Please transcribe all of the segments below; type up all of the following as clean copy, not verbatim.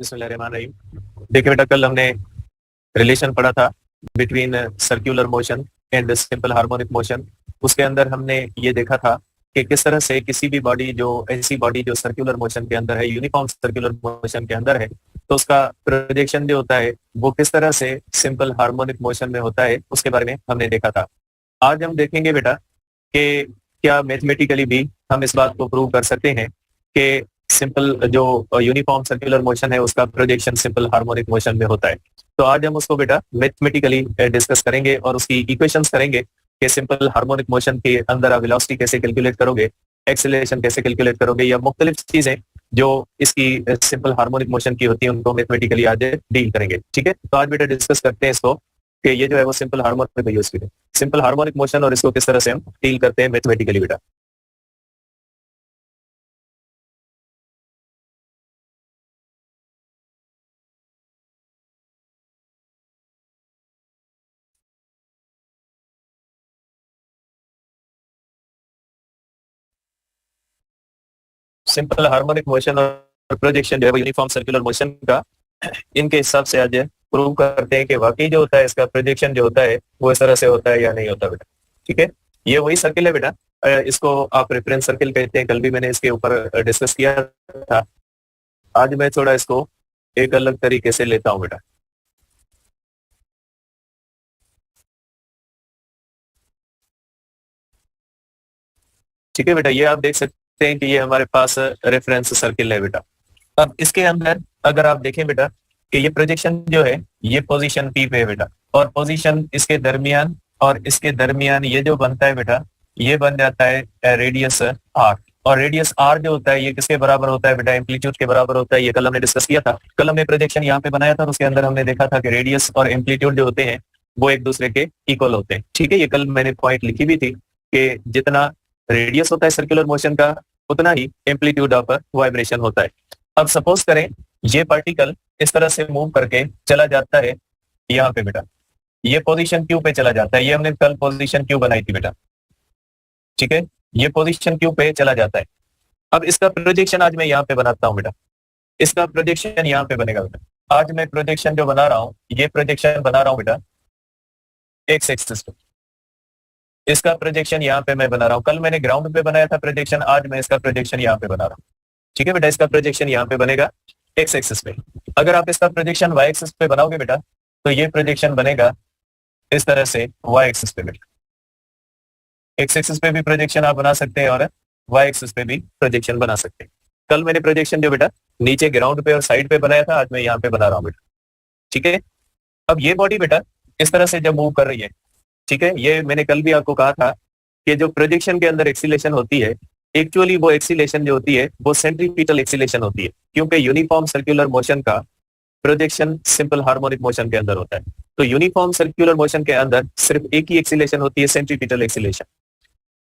बिस्मिल्लाहिर्रहमानिर्रहीम। देखिए बेटा, कल हमने रिलेशन पढ़ा था between circular motion and simple harmonic motion. उसके अंदर हमने ये देखा था कि किस तरह से किसी भी बॉडी जो ऐसी बॉडी जो सर्कुलर मोशन के अंदर है, यूनिफॉर्म सर्कुलर मोशन के अंदर है, तो उसका प्रोजेक्शन जो होता है वो किस तरह से सिंपल हार्मोनिक मोशन में होता है, उसके बारे में हमने देखा था। आज हम देखेंगे बेटा कि क्या मैथमेटिकली भी हम इस बात को प्रूव कर सकते हैं कि सिंपल जो यूनिफॉर्म सर्कुलर मोशन है उसका प्रोजेक्शन सिंपल हार्मोनिक मोशन में होता है। तो आज हम उसको बेटा मैथमेटिकली डिस्कस करेंगे और उसकी इक्वेशंस करेंगे कि सिंपल हार्मोनिक मोशन के अंदर आप वेलोसिटी कैसे कैलकुलेट करोगे, एक्सेलरेशन कैसे कैलकुलेट करोगे, या मुख्तलिफ चीजें जो इसकी सिंपल हार्मोनिक मोशन की होती है उनको मैथमेटिकली आज डील करेंगे। ठीक है, तो आज बेटा डिस्कस करते हैं इसको कि ये जो है वो simple harmonic simple harmonic motion और इसको किस तरह से हम डील करते हैं मैथमेटिकली बेटा। सिंपल हार्मोनिक मोशन और प्रोजेक्शन जो है वो यूनिफॉर्म सर्कुलर मोशन का इनके हिसाब से आज प्रूव करते हैं कि वाकई जो होता है इसका प्रोजेक्शन जो होता है वो इस तरह से होता है या नहीं होता बेटा। ठीक है, ये वही सर्किल है बेटा, इसको आप रेफरेंस सर्किल कहते हैं। कल भी मैंने इसके ऊपर डिस्कस किया था। आज मैं थोड़ा इसको एक अलग तरीके से लेता हूँ बेटा। ठीक है बेटा, ये आप देख सकते हैं कि ये हमारे पास रेफरेंस सर्किल है बेटा। अब इसके अंदर अगर आप देखें बेटा कि ये प्रोजेक्शन जो है ये पोजीशन पी पे है बेटा, और पोजीशन इसके दरमियान और इसके दरमियान ये जो बनता है बेटा ये बन जाता है रेडियस आर। और रेडियस आर जो होता है ये किसके बराबर होता है बेटा, एम्पलीट्यूड के बराबर होता है। ये कल हमने डिस्कस किया था। कल हमने प्रोजेक्शन यहाँ पे बनाया था और उसके अंदर हमने देखा था कि रेडियस और एम्पलीट्यूड जो होते हैं वो एक दूसरे के इक्वल होते हैं। ठीक है, ये कल मैंने पॉइंट लिखी भी थी कि जितना रेडियस होता है सर्कुलर मोशन का उतना ही एम्पलीट्यूड ऑफ वाइब्रेशन होता है। अब सपोज करें ये पार्टिकल इस तरह से मूव करके चला जाता है यहाँ पे बेटा, ये पोजीशन क्यू पे चला जाता है। ये हमने कल पोजीशन क्यू बनाई थी बेटा। ठीक है, ये पोजीशन क्यू पे चला जाता है। अब इसका प्रोजेक्शन आज मैं यहाँ पे बनाता हूँ बेटा। इसका प्रोजेक्शन यहाँ पे बनेगा बेटा। आज मैं प्रोजेक्शन जो बना रहा हूँ ये प्रोजेक्शन बना रहा हूँ बेटा एक्स एक्सिस पे। इसका प्रोजेक्शन यहाँ पे मैं बना रहा हूँ। कल मैंने ग्राउंड पे बनाया था प्रोजेक्शन, आज मैं इसका प्रोजेक्शन यहाँ पे बना रहा हूँ। ठीक है बेटा, इसका प्रोजेक्शन यहाँ पे बनेगा एक्स एक्सिस पे। अगर आप इसका प्रोजेक्शन वाई एक्सिस पे बनाओगे बेटा तो ये प्रोजेक्शन बनेगा इस तरह से वाई एक्सिस पे बेटा। एक्स एक्सिस पे भी प्रोजेक्शन आप बना सकते हैं और वाई एक्सिस पे भी प्रोजेक्शन बना सकते हैं। कल मैंने प्रोजेक्शन जो बेटा नीचे ग्राउंड पे और साइड पे बनाया था, आज मैं यहाँ पे बना रहा हूँ बेटा। ठीक है, अब ये बॉडी बेटा इस तरह से जब मूव कर रही है, ठीक है, ये मैंने कल भी आपको कहा था कि जो प्रोजेक्शन के अंदर एक्सीलेशन होती है एक्चुअली वो एक्सीलेशन जो होती है वो सेंट्रीपिटल एक्सीलेशन होती है, क्योंकि यूनिफॉर्म सर्कुलर मोशन का प्रोजेक्शन सिंपल हार्मोनिक मोशन के अंदर होता है। तो यूनिफॉर्म सर्कुलर मोशन के अंदर सिर्फ एक ही एक्सीलेशन होती है, सेंट्रीपिटल एक्सीलेशन।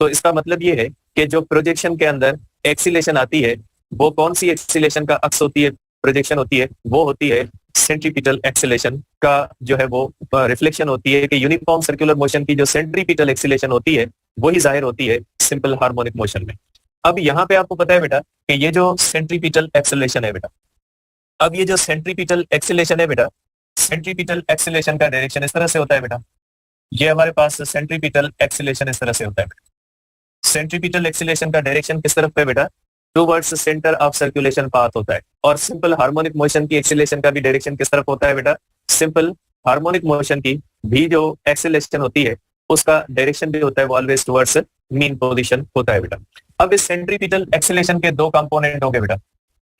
तो इसका मतलब ये है कि जो प्रोजेक्शन के अंदर एक्सीलेशन आती है वो कौन सी एक्सीलेशन का अक्स होती है, प्रोजेक्शन होती है, वो होती है सेंट्रीपिटल एक्सीलेशन का जो है वो रिफ्लेक्शन होती है कि यूनिफॉर्म सर्कुलर मोशन की जो सेंट्रीपिटल एक्सीलेशन होती है वही जाहिर होती है सिंपल हार्मोनिक मोशन में। अब यहाँ पे आपको पता है बेटा कि ये जो सेंट्रीपिटल एक्सीलेशन है बेटा, अब ये जो सेंट्रीपिटल एक्सीलेशन है बेटा, सेंट्रीपिटल एक्सीलेशन का डायरेक्शन इस तरह से होता है बेटा। ये हमारे पास सेंट्रीपिटल एक्सीलेशन इस तरह से होता है बेटा। सेंट्रीपिटल एक्सीलेशन का डायरेक्शन किस तरफ है बेटा, towards centre of circulation path होता है। और सिंपल हार्मोनिक मोशन की एक्सीलेशन का भी डायरेक्शन किस तरफ होता है बेटा, सिंपल हार्मोनिक मोशन की भी जो एक्सीलेशन होती है उसका डायरेक्शन भी होता है वो ऑलवेज टुवर्ड्स मीन पोजीशन होता है बेटा। अब इस सेंट्रीपिटल एक्सीलेशन के दो कंपोनेंट होंगे बेटा।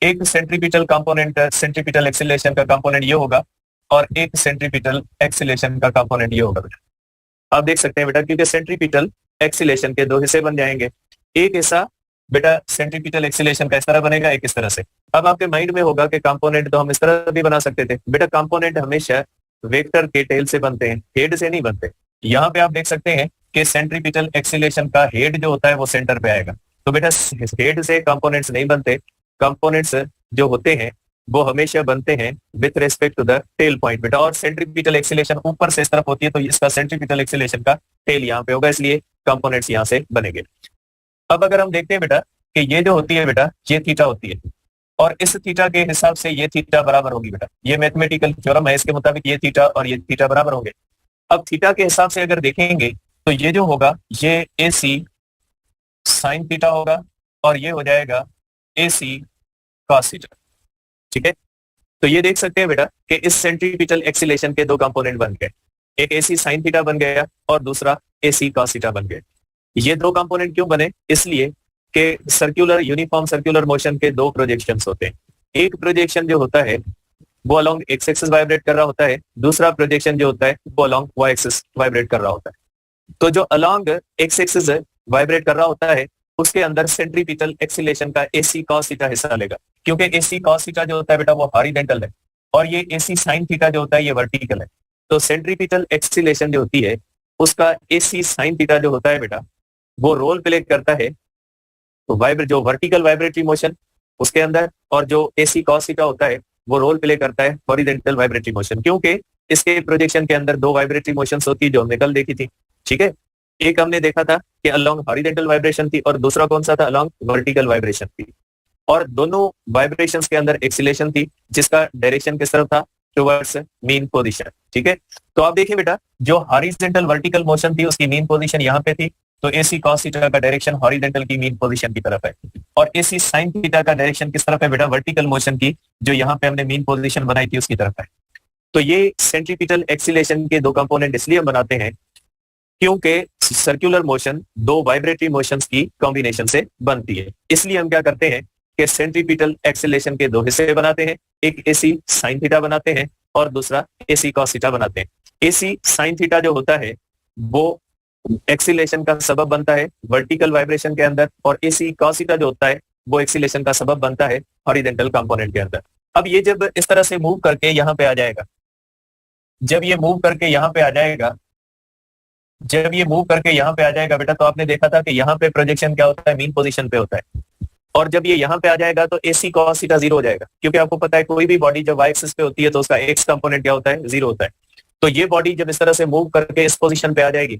एक सेंट्रीपिटल कंपोनेंट सेंट्रीपिटल एक्सीलेशन का कंपोनेंट ये होगा और एक सेंट्रीपिटल एक्सीलेशन का कंपोनेंट ये होगा बेटा। आप देख सकते हैं बेटा, क्योंकि सेंट्रीपिटल एक्सीलेशन के दो हिस्से बन जाएंगे। एक हिस्सा बेटा सेंट्रीपिटल एक्सीलेशन का इस तरह बनेगा, एक इस तरह से। अब आपके माइंड में होगा कि कंपोनेंट तो हम इस तरह भी बना सकते थे। बेटा कंपोनेंट हमेशा वेक्टर के टेल से बनते हैं, हेड से नहीं बनते। यहाँ पे आप देख सकते हैं कि सेंट्रीपिटल एक्सीलेशन का हेड जो होता है वो सेंटर पे आएगा। तो बेटा हेड से कंपोनेंट्स नहीं बनते, कंपोनेंट्स जो होते हैं वो हमेशा बनते हैं with respect to the tail point बेटा। और सेंट्रीपिटल एक्सीलेशन ऊपर से इस तरफ होती है तो इसका सेंट्रीपिटल एक्सीलेशन का टेल यहाँ पे होगा, इसलिए कंपोनेंट्स यहाँ से बनेंगे। अब अगर हम देखते हैं बेटा कि ये जो होती है बेटा ये थीटा होती है और इस थीटा के हिसाब से ये थीटा बराबर होगी बेटा, ये मैथमेटिकल थ्योरम है, इसके मुताबिक ये थीटा और ये थीटा बराबर होंगे। अब थीटा के हिसाब से अगर देखेंगे तो ये जो होगा ये ए सी साइन थीटा होगा और ये हो जाएगा ए सी कॉस थीटा। ठीक है, तो ये देख सकते हैं बेटा कि इस सेंट्रीपिटल एक्सीलेशन के दो कंपोनेंट बन गए, एक ए सी साइन थीटा बन गया और दूसरा ए सी कॉस थीटा बन गया। ये दो कंपोनेंट क्यों बने? इसलिए कि सर्कुलर यूनिफॉर्म सर्कुलर मोशन के दो प्रोजेक्शंस होते हैं। एक प्रोजेक्शन जो होता है वो अलोंग एक्स एक्सिस वाइब्रेट कर रहा होता है, दूसरा प्रोजेक्शन जो होता है वो अलोंग वाई एक्सिस वाइब्रेट कर रहा होता है। तो जो अलोंग एक्स एक्सिस वाइब्रेट कर रहा होता है उसके अंदर सेंट्रीपिटल एक्सीलेशन का एसी कॉस थीटा हिस्सा लेगा, क्योंकि एसी कॉस थीटा जो होता है बेटा वो हॉरिजॉन्टल है और ये एसी साइन थीटा जो होता है ये वर्टिकल है। तो सेंट्रीपिटल एक्सीलेशन जो होती है उसका एसी साइन थीटा जो होता है बेटा वो रोल प्ले करता है तो जो वर्टिकल वाइब्रेटरी मोशन उसके अंदर, और जो एसी कॉस थीटा होता है वो रोल प्ले करता है हॉरिजॉन्टल वाइब्रेटरी मोशन, क्योंकि इसके प्रोजेक्शन के अंदर दो वाइब्रेटरी मोशंस होती है जो हमने कल देखी थी। ठीक है, एक हमने देखा था कि अलोंग हॉरिजॉन्टल वाइब्रेशन थी और दूसरा कौन सा था? अलोंग वर्टिकल वाइब्रेशन थी, और दोनों वाइब्रेशंस के अंदर एक्सीलेशन थी जिसका डायरेक्शन किस तरफ था? Towards mean position. ठीक है, तो आप देखिए बेटा जो हॉरिजॉन्टल वर्टिकल मोशन थी उसकी मीन पोजीशन यहाँ पे थी, तो एसी कॉस थीटा का डायरेक्शन हॉरिजॉन्टल की मीन पोजीशन की तरफ है, और एसी साइन थीटा का डायरेक्शन किस तरफ है बेटा? वर्टिकल मोशन की, जो यहाँ पे हमने मीन पोजीशन बनाई थी उसकी तरफ है। तो ये सेंट्रीपिटल एक्सीलेशन के दो कंपोनेंट इसलिए हम बनाते हैं क्योंकि सर्कुलर मोशन दो वाइब्रेटरी मोशंस की कॉम्बिनेशन से बनती है। इसलिए हम क्या करते हैं कि सेंट्रीपिटल एक्सीलेशन के दो हिस्से बनाते हैं, एक एसी साइन थीटा बनाते हैं और दूसरा एसी कॉस थीटा बनाते हैं। एसी साइन थीटा जो होता है वो एक्सीलेशन का सबब बनता है वर्टिकल वाइब्रेशन के अंदर, और एसी कॉस थीटा जो होता है वो एक्सीलेशन का सबब बनता है हॉरिजॉन्टल कंपोनेंट के अंदर। अब ये जब इस तरह से मूव करके यहाँ पे आ जाएगा, जब ये मूव करके यहाँ पे आ जाएगा, जब ये मूव करके यहाँ पे आ जाएगा बेटा, तो आपने देखा था कि यहाँ पे प्रोजेक्शन क्या होता है? मीन पोजीशन पे होता है, और जब ये यहाँ पे आ जाएगा तो एसी कॉस थीटा जीरो हो जाएगा, क्योंकि आपको पता है कोई भी बॉडी जब वाई एक्सिस पे होती है तो उसका एक्स कंपोनेंट क्या होता है? जीरो होता है। तो ये बॉडी जब इस तरह से मूव करके इस पोजीशन पे आ जाएगी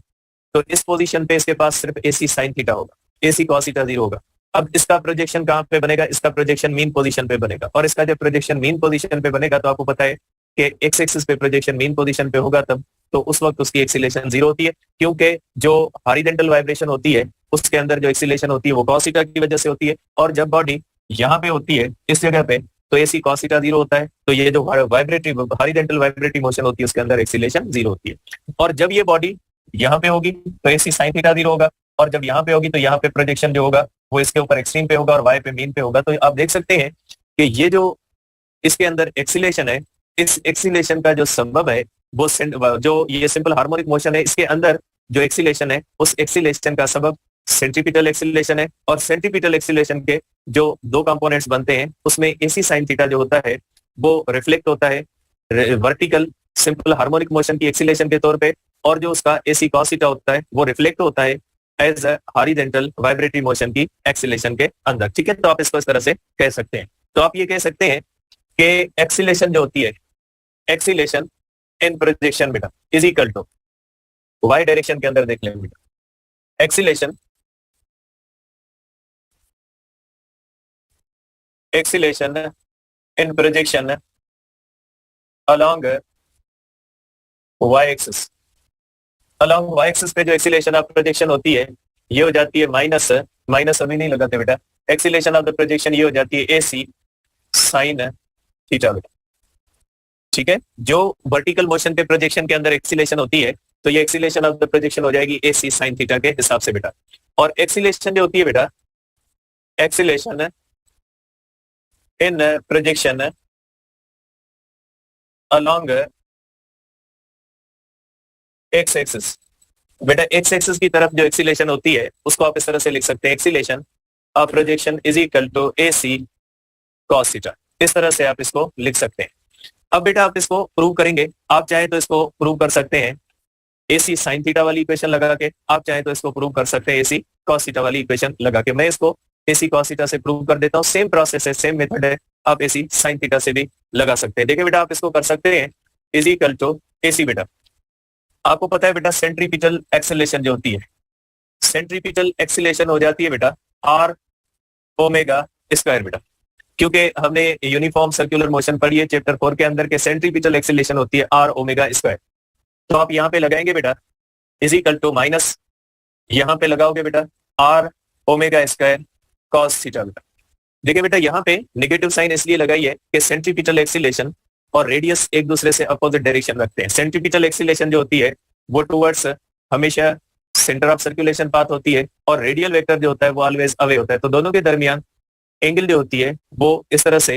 तो इस पोजीशन पे इसके पास सिर्फ एसी साइन थीटा होगा, एसी कॉस थीटा जीरो होगा। अब इसका प्रोजेक्शन कहाँ पे बनेगा? इसका प्रोजेक्शन मीन पोजीशन पे बनेगा, और इसका जब प्रोजेक्शन मीन पोजीशन पे बनेगा तो आपको पता है कि एक्स एक्सिस पे प्रोजेक्शन मीन पोजीशन पे होगा तब, तो उस वक्त उसकी एक्सीलेशन जीरो होती है, क्योंकि जो हॉरिजॉन्टल वाइब्रेशन होती है उसके अंदर जो एक्सीलेशन होती है वो कॉस थीटा की वजह से होती है, और जब बॉडी यहाँ पे होती है इस जगह पे तो एसी कॉस थीटा जीरो होता है। तो ये जो वाइब्रेटरी हॉरिजॉन्टल वाइब्रेटरी मोशन होती है उसके अंदर एक्सीलेशन जीरो होती है, और जब ये बॉडी यहाँ पे होगी तो एसी साइन थीटा जीरो होगा, और जब यहाँ पे होगी तो यहाँ पे प्रोजेक्शन जो होगा वो इसके ऊपर एक्सट्रीम पे होगा और वाई पे मीन पे होगा। तो आप देख सकते हैं कि ये जो इसके अंदर एक्सीलेशन है, इस एक्सीलेशन का जो सबब है वो जो ये सिंपल हार्मोनिक मोशन है, इसके अंदर जो एक्सीलेशन है उस एक्सीलेशन का सबब सेंट्रीपिटल एक्सीलेशन है, और सेंट्रीपिटल एक्सीलेशन के जो दो कंपोनेंट्स बनते हैं उसमें एसी साइन थीटा जो होता है वो रिफ्लेक्ट होता है वर्टिकल सिंपल हार्मोनिक मोशन की एक्सीलेशन के तौर पे, और जो उसका एसी कॉस थीटा होता है वो रिफ्लेक्ट होता है एज हॉरिजॉन्टल वाइब्रेटरी मोशन की एक्सीलेशन के अंदर। ठीक है, तो आप इसको इस तरह से कह सकते हैं। तो आप ये कह सकते हैं कि एक्सीलेशन जो होती है, एक्सीलेशन इन प्रोजेक्शन बेटा is equal to Y direction के अंदर देख लें बेटा, acceleration in projection along Y axis, along Y axis पे जो एक्सीलेशन ऑफ प्रोजेक्शन होती है ये हो जाती है माइनस, माइनस अभी नहीं लगाते बेटा, एक्सीलेशन ऑफ द प्रोजेक्शन ये हो जाती है एसी साइन थीटा बेटा। ठीक है, जो वर्टिकल मोशन पे प्रोजेक्शन के अंदर एक्सीलेशन होती है तो ये एक्सीलेशन ऑफ द प्रोजेक्शन हो जाएगी एसी साइन थीटा के हिसाब से बेटा, और एक्सीलेशन जो होती है बेटा, acceleration in projection along x axis बेटा, एक्स एक्सिस की तरफ जो एक्सीलेशन होती है उसको आप इस तरह से लिख सकते हैं, acceleration of projection is equal to AC cos theta. इस तरह से आप इसको लिख सकते हैं। अब बेटा आप इसको प्रूव करेंगे, आप चाहे तो इसको प्रूव कर सकते हैं एसी साइन थीटा वाली इक्वेशन लगा के, आप चाहे तो इसको प्रूव कर सकते हैं एसी कॉस थीटा वाली इक्वेशन लगा के। मैं इसको एसी कॉस थीटा से प्रूव कर देता हूँ, सेम प्रोसेस है, सेम मेथड है, आप एसी साइन थीटा से भी लगा सकते हैं। देखिए बेटा आप इसको कर सकते हैं इज इक्वल टू एसी बेटा, आपको पता है बेटा सेंट्रीपिटल एक्सीलेशन जो होती है, सेंट्रीपिटल एक्सीलेशन हो जाती है बेटा आर ओमेगा स्क्वायर बेटा, क्योंकि हमने यूनिफॉर्म सर्कुलर मोशन पढ़ी है चैप्टर 4 के अंदर के सेंट्रीपिटल एक्सीलरेशन होती है आर ओमेगा स्क्वायर। तो आप यहाँ पे लगाएंगे बेटा इज इक्वल टू माइनस, यहाँ पे लगाओगे बेटा R omega square cos theta बेटा। देखिए बेटा यहाँ पे नेगेटिव साइन इसलिए लगाई है कि सेंट्रीपिटल एक्सीलरेशन और रेडियस एक दूसरे से अपोजिट डायरेक्शन रखते हैं। सेंट्रीपिटल एक्सीलरेशन जो होती है वो टुवर्ड्स हमेशा सेंटर ऑफ सर्कुलेशन पाथ होती है, और रेडियल वेक्टर जो होता है वो ऑलवेज अवे होता है। तो दोनों के दरमियान एंगल जो होती है वो इस तरह से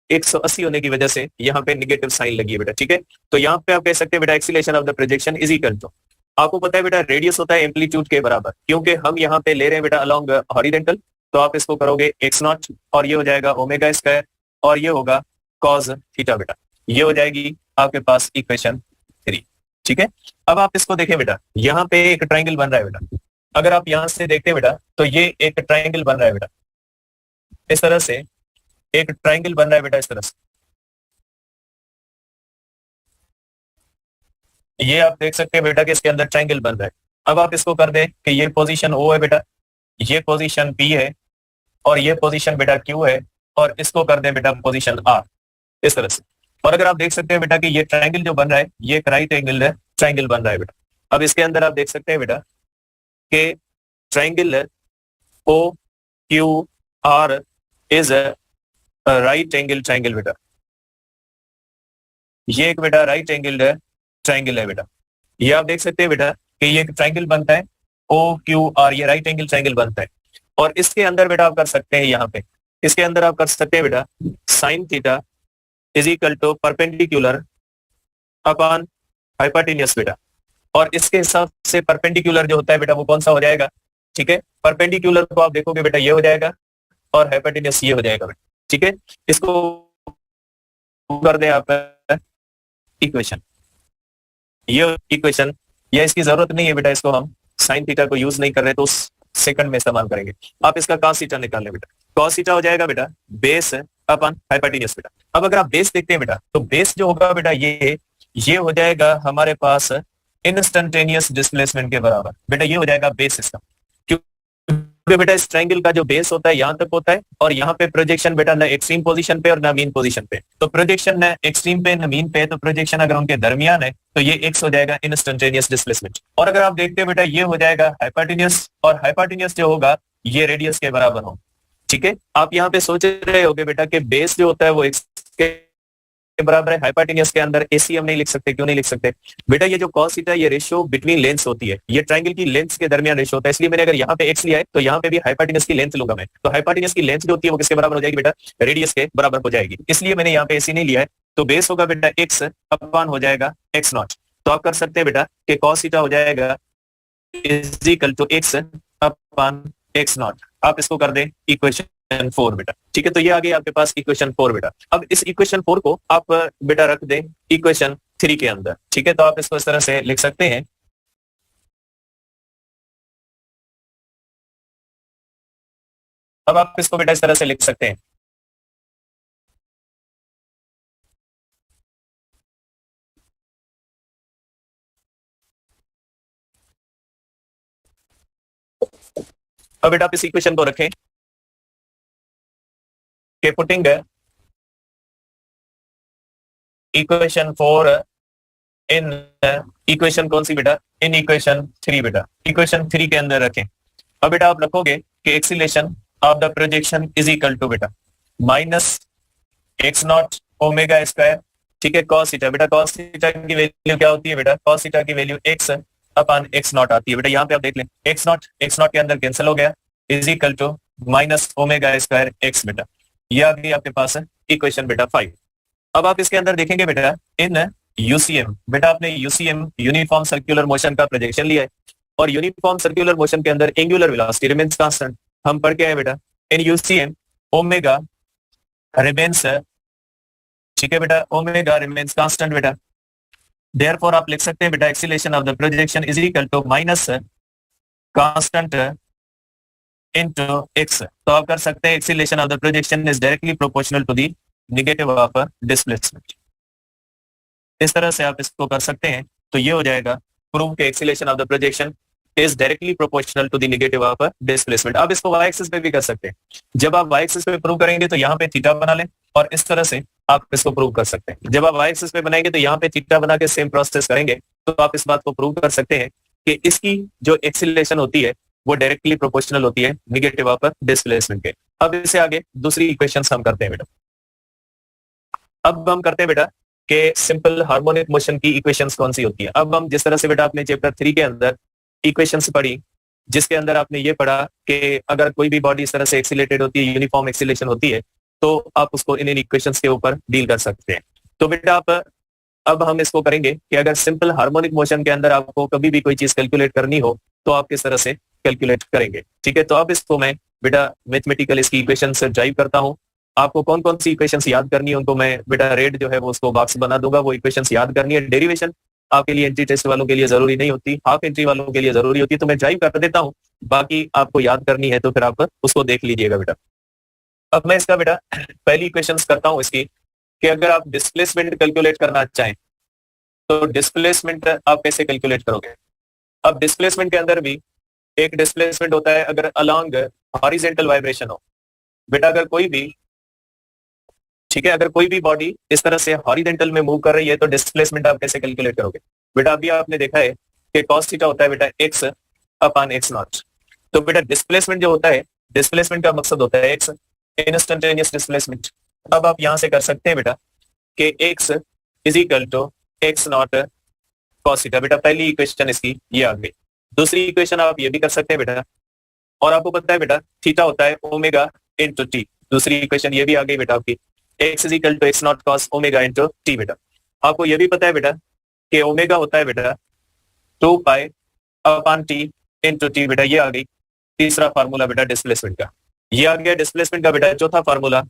180 होने की वजह से यहाँ पे नेगेटिव साइन लगी है बेटा। ठीक है, तो यहाँ पे आप कह सकते हैं बेटा acceleration of the projection is equal to, आपको पता है बेटा रेडियस होता है एम्पलीट्यूड के बराबर, क्योंकि हम यहाँ पे ले रहे हैं बेटा अलोंग हॉरिजेंटल, तो आप इसको करोगे एक्स नॉट और ये हो जाएगा ओमेगा स्क्वायर और ये होगा कॉस थीटा बेटा। ये हो जाएगी आपके पास इक्वेशन 3। ठीक है, अब आप इसको देखें बेटा, यहाँ पे एक ट्राइंगल बन रहा है बेटा। अगर आप यहां से देखते हैं बेटा तो ये एक ट्राइंगल बन रहा है बेटा, इस तरह से एक ट्राइंगल बन रहा है बेटा, इस तरह से। ये आप देख सकते हैं बेटा कि इसके अंदर ट्राइंगल बन रहा है। अब आप इसको कर दें कि ये पोजीशन ओ है बेटा, ये पोजीशन पी है और ये पोजीशन बेटा क्यू है, और इसको कर दें बेटा पोजीशन आर, इस तरह से। और अगर आप देख सकते हैं बेटा कि ये ट्राइंगल जो बन रहा है ये एक राइट एंगल है ट्राइंगल बन रहा है बेटा। अब इसके अंदर आप देख सकते हैं बेटा कि triangle O Q R is right angle triangle बेटा। ये एक बेटा राइट एंगल ट्राइंगल है बेटा। ये आप देख सकते हैं बेटा कि ये एक ट्राइंगल बनता है ओ क्यू आर, ये राइट एंगल ट्राइंगल बनता है। और इसके अंदर बेटा आप कर सकते हैं, यहाँ पे इसके अंदर आप कर सकते हैं बेटा sine theta is equal to perpendicular upon hypotenuse बेटा। और इसके हिसाब से परपेंडिकुलर जो होता है बेटा वो कौन सा हो जाएगा, ठीक है, परपेंडिकुलर को आप देखोगे बेटा ये हो जाएगा और हाइपोटेन्यूस ये हो जाएगा बेटा। ठीक है, इसको कर दे आप इक्वेशन, ये इक्वेशन, या इसकी जरूरत नहीं है बेटा, इसको हम साइन थीटा को यूज नहीं कर रहे तो उस सेकंड में इस्तेमाल करेंगे। आप इसका कॉस थीटा निकाल ले बेटा, कॉस थीटा हो जाएगा बेटा बेस अपन हाइपोटेन्यूस बेटा। अब अगर आप बेस देखते हैं बेटा तो बेस जो होगा बेटा ये हो जाएगा हमारे पास इंस्टेंटेनियस डिस्प्लेसमेंट के बराबर बेटा, ये हो जाएगा बेस इसका। क्योंकि बेटा इस ट्राइंगल का जो बेस होता है यहाँ तक होता है, और यहाँ पे प्रोजेक्शन बेटा ना एक्सट्रीम पोजीशन पे और ना मीन पोजीशन पे। तो प्रोजेक्शन ना एक्सट्रीम पे ना मीन पे, तो प्रोजेक्शन अगर उनके दरमियान है तो ये एक्स हो जाएगा इंस्टेंटेनियस डिस्प्लेसमेंट। और अगर आप देखते हैं बेटा ये हो जाएगा हाइपोटेन्यूस, और हाइपोटेन्यूस जो होगा ये रेडियस के बराबर हो। ठीक है, आप यहाँ पे सोच रहे होगे बेटा कि बेस जो होता है वो एक्स के बराबर है, हाइपोटेन्यूस के अंदर एसी हम नहीं लिख सकते, क्यों नहीं लिख सकते बेटा? ये जो कॉस थीटा ये रेशियो बिटवीन लेंथ्स होती है, ये ट्राइंगल की लेंथ्स के दरमियान रेशियो होता है। इसलिए मैंने अगर यहाँ पे एक्स लिया है तो यहाँ पे भी हाइपोटेन्यूस की लेंथ लूंगा मैं, तो हाइपोटेन्यूस की लेंथ जो होती है वो किसके बराबर हो जाएगी बेटा? रेडियस के बराबर हो जाएगी। इसलिए मैंने यहाँ पे एसी नहीं लिया है, तो बेस होगा बेटा एक्स अपॉन हो जाएगा एक्स नॉट। तो आप कर सकते हैं बेटा कि कॉस थीटा हो जाएगा is equal to X upon X naught. आप इसको कर दें इक्वेशन 4 बेटा। ठीक है, तो ये आ गई आपके पास इक्वेशन 4 बेटा। अब इस इक्वेशन 4 को आप बेटा रख दें इक्वेशन 3 के अंदर। ठीक है, तो आप इसको इस तरह से लिख सकते हैं, अब आप इसको बेटा इस तरह से लिख सकते हैं, अब बेटा आप इस इक्वेशन को रखें कि पुटिंग इक्वेशन 4 इन इक्वेशन कौन सी बेटा? इन इक्वेशन 3 बेटा, इक्वेशन 3 के अंदर रखें। अब बेटा आप रखोगे कि acceleration of the projection is equal to बेटा minus X not omega square, ठीक है, कॉस थीटा। बेटा कॉस थीटा की वैल्यू क्या होती है बेटा? कॉस थीटा की value X upon X not आती है बेटा। यहाँ पे आप देख लें एक्स नॉट के अंदर कैंसिल हो गया, is equal to minus omega square X बेटा। ये आ गई आपके पास इक्वेशन बेटा 5। अब आप इसके अंदर देखेंगे बेटा इन यूसीएम, बेटा आपने यूसीएम यूनिफॉर्म सर्कुलर मोशन का प्रोजेक्शन लिया है, और यूनिफॉर्म सर्कुलर मोशन के अंदर एंगुलर वेलोसिटी रिमेंस कांस्टेंट। हम पढ़ के आए बेटा इन यूसीएम ओमेगा रिमेंस, ठीक है बेटा, ओमेगा रिमेंस कांस्टेंट बेटा। देयरफॉर आप लिख सकते हैं बेटा acceleration of the projection is equal to minus constant into X. तो आप कर सकते हैं acceleration of the projection is directly proportional to the negative of displacement. इस तरह से आप इसको कर सकते हैं, तो ये हो जाएगा प्रूव के acceleration of the projection is directly proportional to the negative of displacement. अब इसको वाई एक्सिस पे भी कर सकते हैं। जब आप वाई एक्सिस पे प्रूव करेंगे तो यहाँ पे थीटा बना लें और इस तरह से आप इसको प्रूव कर सकते हैं। जब आप वाई एक्सिस पे बनाएंगे तो यहाँ पे थीटा बना के सेम प्रोसेस करेंगे तो आप इस बात को प्रूव कर सकते हैं कि इसकी जो एक्सीलरेशन होती है वो डायरेक्टली प्रोपोर्शनल होती है नेगेटिव ऑफ डिस्प्लेसमेंट के। अब इससे आगे दूसरी इक्वेशन हम करते हैं बेटा। अब हम करते हैं बेटा कि सिंपल हार्मोनिक मोशन की इक्वेशंस कौन सी होती है। अब हम जिस तरह से बेटा आपने चैप्टर 3 के अंदर इक्वेशंस पढ़ी, जिसके अंदर आपने ये पढ़ा कि अगर कोई भी बॉडी इस तरह से एक्सीलरेटेड होती है, यूनिफॉर्म एक्सीलरेशन होती है, तो आप उसको इन इक्वेशंस के ऊपर डील कर सकते हैं। तो बेटा आप अब हम इसको करेंगे कि अगर सिंपल हार्मोनिक मोशन के अंदर आपको कभी भी कोई चीज कैलकुलेट करनी हो तो आप किस तरह से कैलकुलेट करेंगे। ठीक है, तो अब इसको मैं बेटा मैथमेटिकल इसकी इक्वेशन से ड्राइव करता हूँ। आपको कौन कौन सी इक्वेशंस याद करनी है उनको मैं बेटा रेड जो है वो उसको बॉक्स बना दूंगा, वो इक्वेशंस याद करनी है। डेरिवेशन आपके लिए एंट्री टेस्ट वालों के लिए जरूरी नहीं होती, हाफ एंट्री वालों के लिए जरूरी होती है, तो मैं ड्राइव कर देता हूँ। बाकी आपको याद करनी है तो फिर आप उसको देख लीजिएगा बेटा। अब मैं इसका बेटा पहली इक्वेशन करता हूँ इसकी कि अगर आप डिस्प्लेसमेंट कैलकुलेट करना चाहें तो डिस्प्लेसमेंट आप कैसे कैलकुलेट करोगे। अब डिस्प्लेसमेंट के अंदर भी एक डिस्प्लेसमेंट होता है अगर अलोंग हॉरिजॉन्टल वाइब्रेशन हो। बेटा अगर कोई भी, ठीक है, अगर कोई भी बॉडी इस तरह से हॉरिजॉन्टल में मूव कर रही है तो डिस्प्लेसमेंट आप कैसे कैलकुलेट करोगे। बेटा अभी आपने देखा है कि कॉस थीटा होता है बेटा एक्स अपान एक्स नॉट। तो बेटा डिस्प्लेसमेंट जो होता है, डिस्प्लेसमेंट का मकसद होता है एक्स, इंस्टेंटेनियस डिस्प्लेसमेंट। अब आप यहां से कर सकते हैं बेटा कि X is equal to X naught cos theta. बेटा पहली इक्वेशन इसकी ये आ गई। दूसरी इक्वेशन आप ये भी कर सकते हैं बेटा, और आपको पता है बेटा थीटा होता है ओमेगा इंटू टी। दूसरी इक्वेशन ये भी आ गई बेटा आपकी, X is equal to X naught cos omega into T. बेटा आपको ये भी पता है बेटा कि ओमेगा होता है बेटा 2 pi upon T into T. बेटा ये आ गई तीसरा फार्मूला बेटा डिस्प्लेसमेंट का। ये आ गया डिस्प्लेसमेंट का बेटा चौथा फार्मूला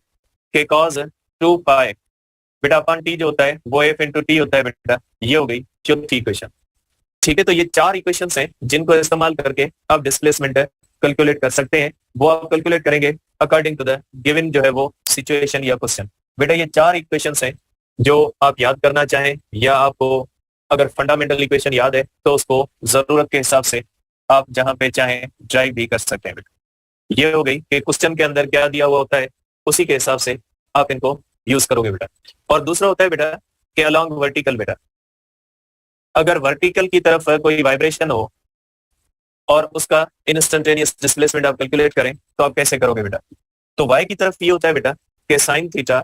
के कॉस 2 पाई बेटा अपान टी जो होता है वो एफ इंटू टी होता है बेटा। ये हो गई चौथी इक्वेशन। ठीक है, तो ये 4 इक्वेशंस हैं जिनको इस्तेमाल करके आप डिस्प्लेसमेंट कैलकुलेट कर सकते हैं। वो आप कैलकुलेट करेंगे अकॉर्डिंग टू द गिवन जो है वो सिचुएशन या क्वेश्चन। बेटा ये 4 इक्वेशंस हैं जो आप याद करना चाहें, या आपको अगर फंडामेंटल इक्वेशन याद है तो उसको जरूरत के हिसाब से आप जहां पे चाहें ड्राइव भी कर सकते हैं। बेटा ये हो गई कि क्वेश्चन के अंदर क्या दिया हुआ होता है उसी के हिसाब से आप इनको यूज करोगे बेटा। और दूसरा होता है बेटा कि अलोंग वर्टिकल। बेटा अगर वर्टिकल की तरफ कोई वाइब्रेशन हो और उसका इंस्टेंटेनियस डिस्प्लेसमेंट आप कैलकुलेट करें तो आप कैसे करोगे बेटा। तो y की तरफ ये होता है बेटा कि sine theta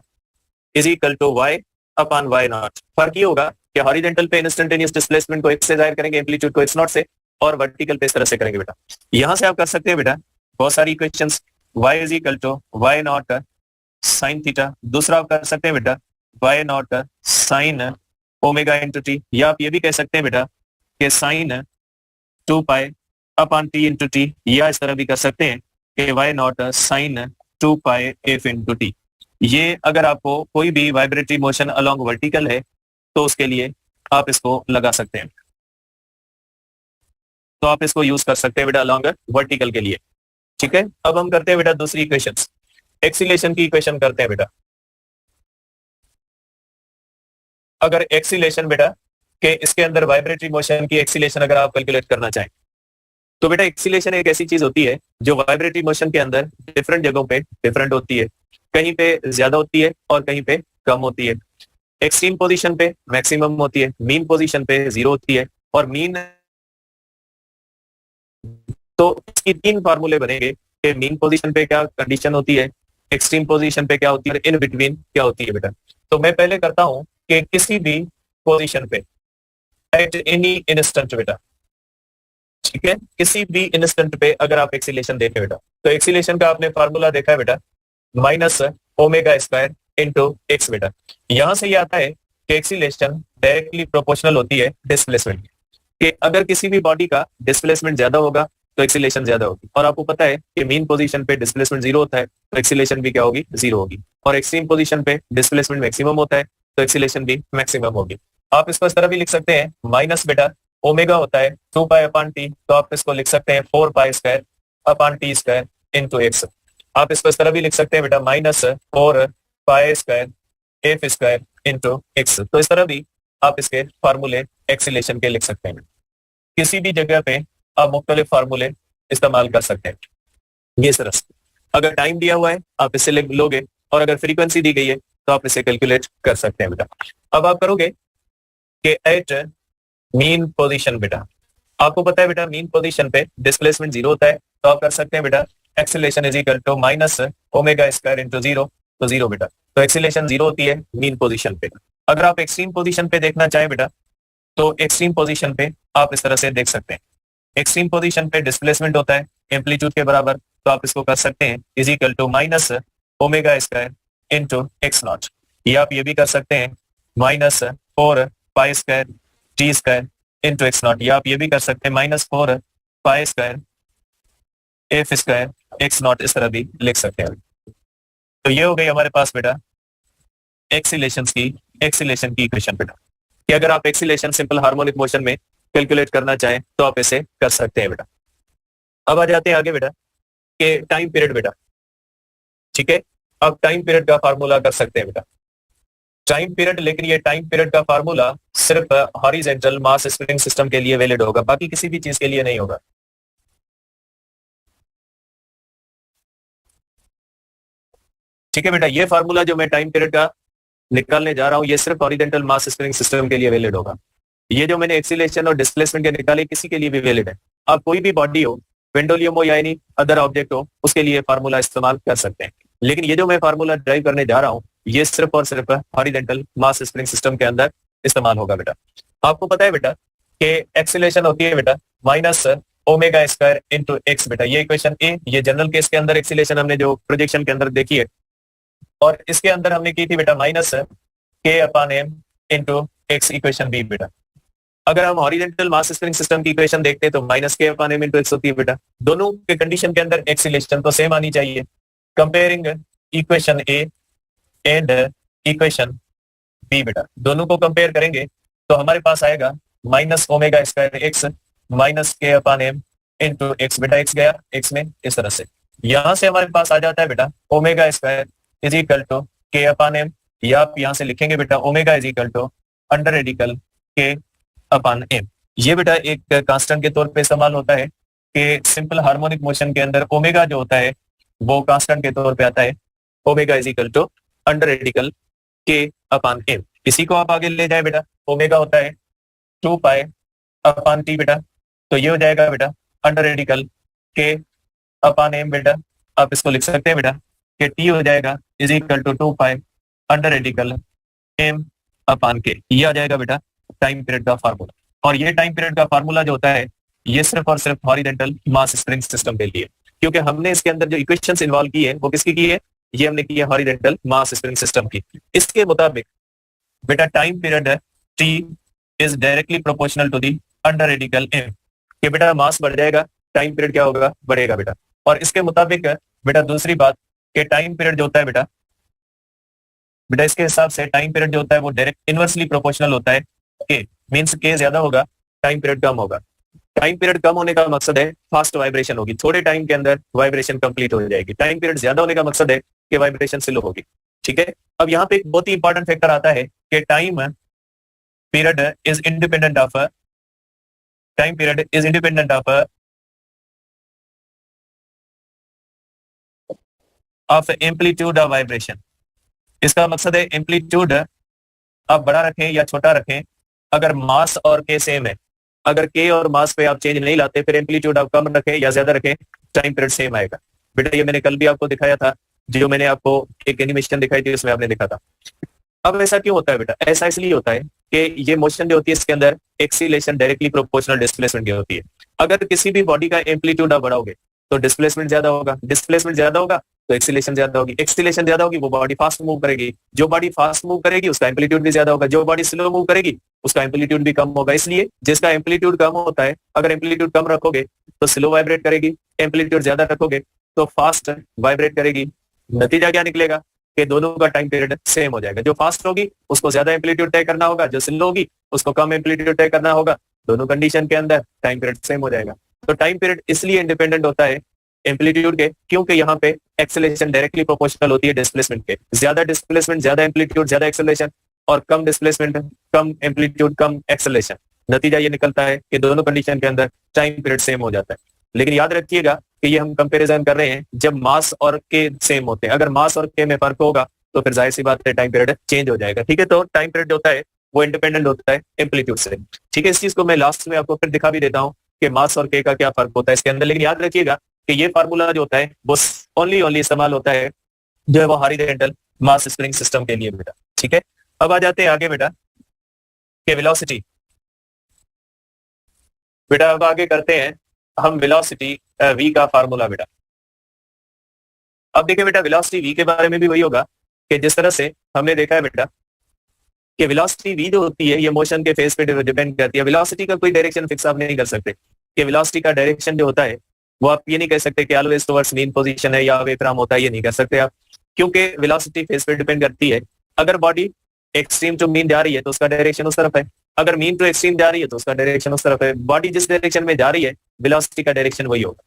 is equal to y upon y naught. फर्क ये होगा कि हॉरिजॉन्टल पे इंस्टेंटेनियस डिस्प्लेसमेंट को x से जाहिर करेंगे, एम्पलीट्यूड को x नॉट से, और वर्टिकल पे इस तरह से करेंगे बेटा। यहां से आप कर सकते हैं बेटा बहुत सारी equations, y is equal to y naught sine theta. दूसरा आप कर सकते हैं बेटा y naught sine omega into T, या आप ये भी कह सकते हैं बेटा कि sine 2 pi upon T into T, या इस तरह भी कर सकते हैं कि y naught sine 2 pi F into T. ये अगर आपको कोई भी वाइब्रेटरी मोशन अलोंग वर्टिकल है तो उसके लिए आप इसको लगा सकते हैं। तो आप इसको यूज कर सकते हैं बेटा अलोंग वर्टिकल के लिए। ठीक है, अब हम करते हैं बेटा दूसरी इक्वेशन, एक्सीलेशन की इक्वेशन करते हैं बेटा। अगर एक्सीलेशन बेटा के इसके अंदर वाइब्रेटरी मोशन की एक्सीलेशन अगर आप कैलकुलेट करना चाहें तो बेटा एक्सीलेशन एक ऐसी चीज होती है जो वाइब्रेटरी मोशन के अंदर डिफरेंट जगहों पे डिफरेंट होती है। कहीं पे ज्यादा होती है और कहीं पे कम होती है। एक्सट्रीम पोजीशन पे मैक्सिमम होती है, मीन पोजीशन पे 0 होती है, और मीन तो इसकी 3 फार्मूले बनेंगे कि मीन पोजीशन पे क्या कंडीशन होती है, एक्सट्रीम पोजीशन पे क्या होती है, इन बिटवीन क्या होती है बेटा। तो मैं पहले करता हूं कि किसी भी पोजीशन पे एट एनी इंस्टेंट बेटा, ठीक है, किसी भी इंस्टेंट पे अगर आप एक्सीलेशन देखें बेटा तो एक्सीलेशन का आपने फार्मूला देखा है बेटा minus omega square into X. बेटा यहां से ये आता है कि एक्सीलेशन डायरेक्टली प्रोपोर्शनल होती है डिस्प्लेसमेंट के। अगर किसी भी बॉडी का डिस्प्लेसमेंट ज्यादा होगा तो एक्सीलेशन ज्यादा होगी, और आपको पता है कि मीन पोजीशन पे डिस्प्लेसमेंट 0 होता है तो एक्सीलेशन भी क्या होगी, 0 होगी, और एक्सट्रीम पोजीशन पे डिस्प्लेसमेंट मैक्सिमम होता है तो एक्सीलेशन भी मैक्सिमम होगी। आप इसको इस तरह भी लिख सकते हैं, माइनस बेटा ओमेगा होता है 2 पाई अपान टी, तो आप इसको लिख सकते हैं 4 pi square upon T square into x. आप इसको इस तरह भी लिख सकते हैं बेटा minus 4 pi square F square into x. तो इस तरह भी आप इसके फार्मूले एक्सीलेशन के लिख सकते हैं। किसी भी जगह पे आप मुख्तलिफ फार्मूले इस्तेमाल कर सकते हैं। ये तरह से अगर टाइम दिया हुआ है आप इससे लोगे, और अगर फ्रीक्वेंसी दी गई है तो आप इसे कैलकुलेट कर सकते हैं बेटा। अब आप करोगे कि एट मीन पोजीशन बेटा, आपको पता है बेटा मीन पोजीशन पे डिस्प्लेसमेंट 0 होता है, तो आप कर सकते हैं बेटा acceleration is equal to minus omega square into 0, तो 0 बेटा, तो एक्सेलरेशन 0 होती है मीन पोजीशन पे। अगर आप एक्सट्रीम पोजीशन पे देखना चाहें बेटा, तो एक्सट्रीम पोजीशन पे आप इस तरह से देख सकते हैं, एक्सट्रीम पोजीशन पे डिस्प्लेसमेंट होता है एम्पलीट्यूड के बराबर, तो आप इसको कर सकते हैं is equal to minus omega square into X naught, या आप ये भी कर सकते हैं minus 4 pi square T square into X naught, या आप ये भी कर सकते हैं minus 4 pi square F square X naught, इस तरह भी लिख सकते हैं। तो ये हो गई हमारे पास बेटा एक्सीलेशन की इक्वेशन बेटा, कि अगर आप एक्सीलेशन सिंपल हार्मोनिक मोशन में कैलकुलेट करना चाहें तो आप इसे कर सकते हैं बेटा। अब आ जाते हैं आगे बेटा कि टाइम पीरियड बेटा, ठीक है। अब टाइम पीरियड का फार्मूला कर सकते हैं बेटा, टाइम पीरियड, लेकिन ये टाइम पीरियड का फार्मूला सिर्फ हॉरिजॉन्टल मास स्प्रिंग सिस्टम के लिए वैलिड होगा, बाकी किसी भी चीज के लिए नहीं होगा। ठीक है बेटा, ये फार्मूला जो मैं टाइम पीरियड का निकालने जा रहा हूं ये सिर्फ हॉरिजॉन्टल मास स्प्रिंग सिस्टम के लिए वैलिड होगा। ये जो मैंने एक्सीलरेशन और डिस्प्लेसमेंट के निकाले किसी के लिए भी वैलिड है। आप कोई भी बॉडी हो, पेंडुलम हो या एनी अदर ऑब्जेक्ट हो, उसके लिए फार्मूला इस्तेमाल कर सकते हैं। लेकिन ये जो मैं फार्मूला ड्राइव करने जा रहा हूँ ये सिर्फ और सिर्फ हॉरिजॉन्टल मास स्प्रिंग सिस्टम के अंदर इस्तेमाल होगा बेटा। आपको पता है बेटा कि एक्सीलरेशन होती है बेटा minus omega square into X बेटा, ये इक्वेशन ए, ये जनरल केस के अंदर एक्सीलरेशन हमने जो प्रोजेक्शन के अंदर देखी है, और इसके अंदर हमने की थी बेटा minus K upon M into X, equation B बेटा। अगर हम हॉरिजॉन्टल मास स्प्रिंग सिस्टम की इक्वेशन देखते हैं तो minus K upon M into x होती है बेटा। दोनों के कंडीशन के अंदर एक्सीलरेशन तो सेम आनी चाहिए। Comparing equation A and equation B बेटा, दोनों को कंपेयर करेंगे तो हमारे पास आएगा minus omega square X minus K upon M into X बेटा, एक्स गया एक्स में, इस तरह से यहां से हमारे पास आ जाता है बेटा omega square is equal to K upon M, या आप यहां से लिखेंगे बेटा omega is equal to under radical K upon M. ये बेटा एक कांस्टेंट के तौर पे इस्तेमाल होता है कि सिंपल हार्मोनिक मोशन के अंदर ओमेगा जो होता है वो कांस्टेंट के तौर पे आता है, omega is equal to under radical K upon M. इसी को आप आगे ले जाए बेटा, ओमेगा होता है 2 पाई अपॉन टी बेटा, तो ये हो जाएगा बेटा under radical K upon M बेटा। आप इसको लिख सकते हैं बेटा कि टी हो जाएगा is equal to 2 pi under radical M upon K, ये आ जाएगा बेटा टाइम पीरियड का फार्मूला। और ये टाइम पीरियड का फार्मूला जो होता है ये सिर्फ और सिर्फ हॉरिजॉन्टल मास स्प्रिंग सिस्टम के लिए, क्योंकि हमने इसके अंदर जो इक्वेशंस इन्वॉल्व की है वो किसकी की है, ये हमने की है हॉरिजॉन्टल मास स्प्रिंग सिस्टम की। इसके मुताबिक बेटा time period T is directly proportional to the under radical M, कि बेटा मास बढ़ जाएगा टाइम पीरियड क्या होगा, बढ़ेगा बेटा। और इसके मुताबिक बेटा दूसरी बात कि टाइम पीरियड जो होता है बेटा इसके हिसाब से टाइम पीरियड जो होता है वो डायरेक्ट इनवर्सली प्रोपोर्शनल होता है, के मींस के ज्यादा होगा टाइम पीरियड कम होगा। टाइम पीरियड कम होने का मकसद है फास्ट वाइब्रेशन होगी, थोड़े टाइम के अंदर वाइब्रेशन कंप्लीट हो जाएगी। टाइम पीरियड ज्यादा होने का मकसद है कि वाइब्रेशन स्लो होगी, ठीक है। अब यहाँ पे एक बहुत ही इंपॉर्टेंट फैक्टर आता है कि time period is independent of amplitude of vibration. इसका मकसद है एम्पलीट्यूड आप बड़ा रखें या छोटा रखें, अगर मास और के सेम है, अगर के और मास पे आप चेंज नहीं लाते, फिर एम्पलीट्यूड आप कम रखें या ज्यादा रखें टाइम पीरियड सेम आएगा बेटा। ये मैंने कल भी आपको दिखाया था, जो मैंने आपको एक एनिमेशन दिखाई थी उसमें आपने देखा था। अब ऐसा क्यों होता है बेटा, ऐसा इसलिए होता है कि ये मोशन जो होती है इसके अंदर एक्सीलरेशन डायरेक्टली प्रोपोर्शनल डिस्प्लेसमेंट की होती है। अगर किसी भी बॉडी का एम्पलीट्यूड आप बढ़ाओगे तो डिस्प्लेसमेंट ज्यादा होगा, डिस्प्लेसमेंट ज्यादा होगा तो एक्सीलरेशन ज्यादा होगी, एक्सीलरेशन ज्यादा होगी वो बॉडी फास्ट मूव करेगी, जो बॉडी फास्ट मूव करेगी उसका एम्पलीट्यूड भी ज्यादा होगा, जो बॉडी स्लो मूव करेगी उसका एम्पलीट्यूड भी कम होगा। इसलिए जिसका एम्पलीट्यूड कम होता है, अगर एम्पलीट्यूड कम रखोगे तो स्लो वाइब्रेट करेगी, एम्पलीट्यूड ज्यादा रखोगे तो फास्ट वाइब्रेट करेगी। नतीजा क्या निकलेगा कि दोनों का टाइम पीरियड सेम हो जाएगा। जो फास्ट होगी उसको ज्यादा एम्पलीट्यूड तय करना होगा, जो स्लो होगी उसको कम एम्पलीट्यूड तय करना होगा। दोनों कंडीशन के अंदर टाइम पीरियड सेम हो जाएगा। तो टाइम पीरियड इसलिए इंडिपेंडेंट होता है एम्पलीट्यूड के, क्योंकि यहाँ पे एक्सेलरेशन डायरेक्टली प्रोपोर्शनल होती है डिस्प्लेसमेंट के। ज्यादा डिस्प्लेसमेंट ज्यादा एम्पलीट्यूड ज्यादा एक्सेलरेशन, और कम डिस्प्लेसमेंट कम एम्पलीट्यूड कम एक्सेलरेशन। नतीजा ये निकलता है कि दोनों कंडीशन के अंदर टाइम पीरियड सेम हो जाता है। लेकिन याद रखिएगा कि ये हम कंपैरिजन कर रहे हैं जब मास और के सेम होते हैं। अगर मास और के में फर्क होगा तो फिर जाहिर सी बात है टाइम पीरियड चेंज हो जाएगा। ठीक है, तो टाइम पीरियड होता है वो इंडिपेंडेंट होता है एम्पलीट्यूड से। ठीक है, इस चीज को मैं लास्ट में आपको फिर दिखा भी देता हूँ कि मास और के का क्या फर्क होता है इसके अंदर। लेकिन याद रखिएगा कि ये फार्मूला जो होता है वो ओनली इस्तेमाल होता है जो है वो हॉरिजॉन्टल मास स्प्रिंग सिस्टम के लिए बेटा। ठीक है, अब आ जाते हैं आगे बेटा कि वेलोसिटी। बेटा अब आगे करते हैं हम वेलोसिटी v का फार्मूला बेटा। अब देखिए बेटा वेलोसिटी v के बारे में भी वही होगा कि जिस तरह से हमने देखा है बेटा कि वेलोसिटी v जो होती है ये मोशन के फेज पे डिपेंड करती है। वेलोसिटी का कोई डायरेक्शन फिक्स आप नहीं कर सकते कि वेलोसिटी का डायरेक्शन जो होता है वो आप ये नहीं कह सकते कि ऑलवेज टुवर्ड्स मीन पोजीशन है या अवे फ्रॉम होता है, ये नहीं कर सकते आप, क्योंकि वेलोसिटी फेज पे डिपेंड करती है। अगर बॉडी एक्सट्रीम टू मीन जा रही है तो उसका डायरेक्शन उस तरफ है, अगर मीन टू एक्सट्रीम जा रही है तो उसका डायरेक्शन उस तरफ है। बॉडी जिस डायरेक्शन में जा रही है वेलोसिटी का डायरेक्शन वही होगा।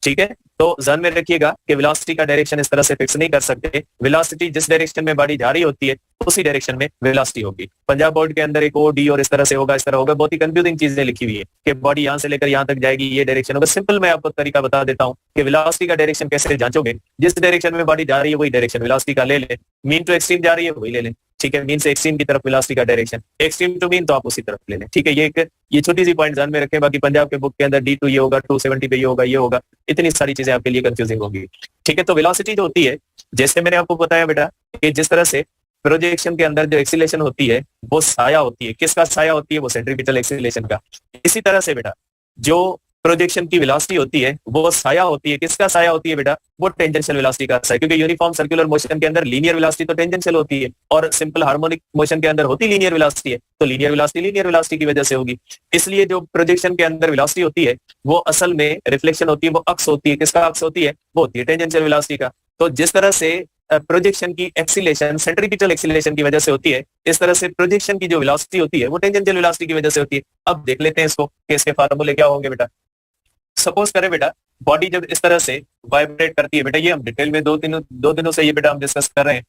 ठीक है, तो ध्यान में रखिएगा कि वेलोसिटी का डायरेक्शन इस तरह से फिक्स नहीं कर सकते। वेलोसिटी जिस डायरेक्शन में बॉडी जा रही होती है उसी डायरेक्शन में वेलोसिटी होगी। पंजाब बोर्ड के अंदर एक ओ डी और इस तरह से होगा, इस तरह होगा, बहुत ही कंफ्यूजिंग चीजें लिखी हुई है कि बॉडी यहां से लेकर यहां तक जाएगी, ये डायरेक्शन होगा। सिंपल मैं आपको तरीका बता देता हूं कि वेलोसिटी का डायरेक्शन कैसे जांचोगे। जिस डायरेक्शन में बॉडी जा रही है वही डायरेक्शन वेलोसिटी का ले ले, मीन टू एक्सट्रीम जा रही है वही ले लें। ठीक है, मीन से एक्सट्रीम की तरफ वेलोसिटी का डायरेक्शन, एक्सट्रीम टू मीन तो आप उसी तरफ ले लें। ठीक है, ये छोटी सी पॉइंट ध्यान में रखें। बाकी पंजाब के बुक के अंदर D2 ये होगा, 270 पे ये होगा, इतनी सारी चीजें आपके लिए कंफ्यूजिंग होगी। ठीक है, तो वेलोसिटी जो होती है जैसे मैंने आपको बताया बेटा कि जिस तरह से प्रोजेक्शन के अंदर जो एक्सीलरेशन होती है वो साया होती है। किसका साया होती है? वो सेंट्रीपिटल एक्सीलरेशन का। इसी तरह से बेटा जो प्रोजेक्शन की वेलोसिटी होती है वो साया होती है। किसका साया होती है बेटा? वो टेंजेंशियल वेलोसिटी का साया, क्योंकि यूनिफॉर्म सर्कुलर मोशन के अंदर लीनियर वेलोसिटी तो टेंजेंशियल होती है और सिंपल हार्मोनिक मोशन के अंदर होती लीनियर वेलोसिटी है, तो लीनियर वेलोसिटी की वजह से होगी। इसलिए जो प्रोजेक्शन के अंदर वेलोसिटी होती है वो असल में रिफ्लेक्शन होती है, वो अक्स होती है। किसका अक्स होती है? वो होती है टेंजेंशियल वेलोसिटी का। तो जिस तरह से प्रोजेक्शन की एक्सीलरेशन सेंट्रीपिटल एक्सीलरेशन की वजह से होती है, इस तरह से प्रोजेक्शन की जो वेलोसिटी होती है वो टेंजेंशियल वेलोसिटी की वजह से होती है। अब देख लेते हैं इसको कि इसके फार्मूले क्या होंगे बेटा। सपोज करें बेटा बॉडी जब इस तरह से वाइब्रेट करती है, बेटा ये हम डिटेल में दो दिनों से ये बेटा हम डिस्कस कर रहे हैं।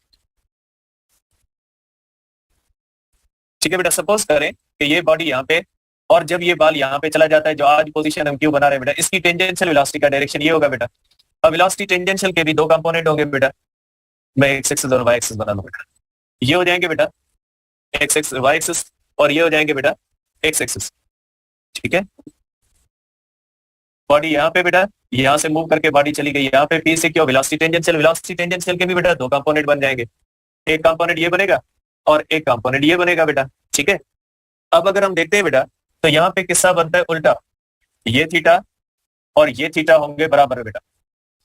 ठीक है बेटा, सपोज करें कि ये बॉडी यहाँ पे और जब ये बाल यहाँ पे चला जाता है, जो आज पोजीशन हम क्यों बना रहे हैं बेटा, इसकी टेंजेंशियल वेलोसिटी का डायरेक्शन ये होगा बेटा। अब वेलोसिटी टेंजेंशियल के भी दो कंपोनेंट होंगे बेटा, मैं एक्स एक्सिस और वाई एक्सिस बना लूं बेटा। ये हो जाएंगे बेटा एक्स एक्सिस वाई एक्सिस और ये हो जाएंगे बेटा एक्स एक्सिस। ठीक है, बॉडी यहाँ पे बेटा यहाँ से मूव करके बॉडी चली गई यहाँ पे, पी से क्यों वेलोसिटी टेंजेंशियल के भी बेटा दो कंपोनेंट बन जाएंगे, एक कंपोनेंट ये बनेगा और एक कंपोनेंट ये बनेगा बेटा। ठीक है, अब अगर हम देखते हैं बेटा तो यहाँ पे किस्सा बनता है उल्टा, ये थीटा और ये थीटा होंगे बराबर बेटा।